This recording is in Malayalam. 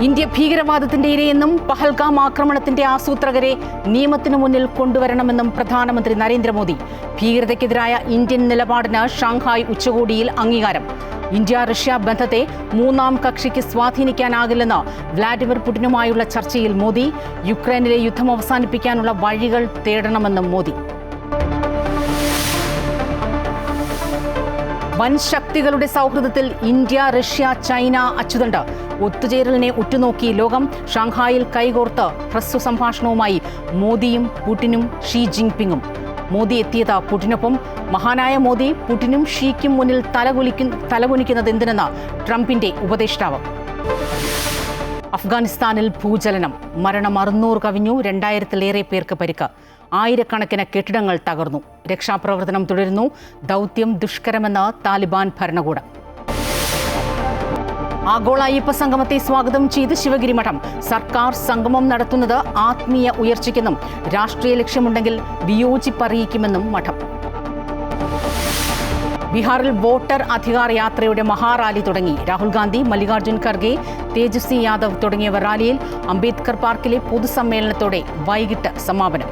ഇന്ത്യ ഭീകരവാദത്തിന്റെ ഇരയെന്നും പഹൽഗാം ആക്രമണത്തിന്റെ ആസൂത്രകരെ നിയമത്തിനു മുന്നിൽ കൊണ്ടുവരണമെന്നും പ്രധാനമന്ത്രി നരേന്ദ്രമോദി. ഭീകരതയ്ക്കെതിരായ ഇന്ത്യൻ നിലപാടിന് ഷാങ്ഹായ് ഉച്ചകോടിയിൽ അംഗീകാരം. ഇന്ത്യ റഷ്യ ബന്ധത്തെ മൂന്നാം കക്ഷിക്ക് സ്വാധീനിക്കാനാകില്ലെന്ന് വ്ളാഡിമിർ പുടിനുമായുള്ള ചർച്ചയിൽ മോദി. യുക്രൈനിലെ യുദ്ധം അവസാനിപ്പിക്കാനുള്ള വഴികൾ തേടണമെന്നും മോദി. വൻ ശക്തികളുടെ സൗഹൃദത്തിൽ ഇന്ത്യ, റഷ്യ, ചൈന അച്ചുതണ്ട്. ഒത്തുചേരലിനെ ഉറ്റുനോക്കി ലോകം. ഷാങ്ഹായിൽ കൈകോർത്ത് ഹ്രസ്വ സംഭാഷണവുമായി മോദിയും പുടിനും ഷീ ജിൻപിങ്ങും. മോദി എത്തിയത് പുടിനൊപ്പം. മഹാനായ മോദി പുടിനും ഷീക്കും മുന്നിൽ തലകുനിക്കുന്നത് എന്തിനെന്ന് ട്രംപിന്റെ ഉപദേഷ്ടാവ്. അഫ്ഗാനിസ്ഥാനിൽ ഭൂചലനം. മരണം 600 കവിഞ്ഞു. 2000-ലേറെ പേർക്ക് പരിക്ക്. ആയിരക്കണക്കിന് കെട്ടിടങ്ങൾ തകർന്നു. രക്ഷാപ്രവർത്തനം തുടരുന്നു. ദൗത്യം ദുഷ്കരമെന്ന് താലിബാൻ ഭരണകൂടം. ആഗോള അയ്യപ്പ സംഗമത്തെ സ്വാഗതം ചെയ്ത് ശിവഗിരി മഠം. സർക്കാർ സംഗമം നടത്തുന്നത് ആത്മീയ ഉയർച്ചയ്ക്കെന്നും രാഷ്ട്രീയ ലക്ഷ്യമുണ്ടെങ്കിൽ വിയോജിപ്പറിയിക്കുമെന്നും മഠം. ബീഹാറിൽ വോട്ടർ അധികാർ യാത്രയുടെ മഹാറാലി തുടങ്ങി. രാഹുൽ ഗാന്ധി, മല്ലികാർജ്ജുൻ ഖർഗെ, തേജസ്വി യാദവ് തുടങ്ങിയവർ റാലിയിൽ. അംബേദ്കർ പാർക്കിലെ പൊതുസമ്മേളനത്തോടെ വൈകിട്ട് സമാപനം.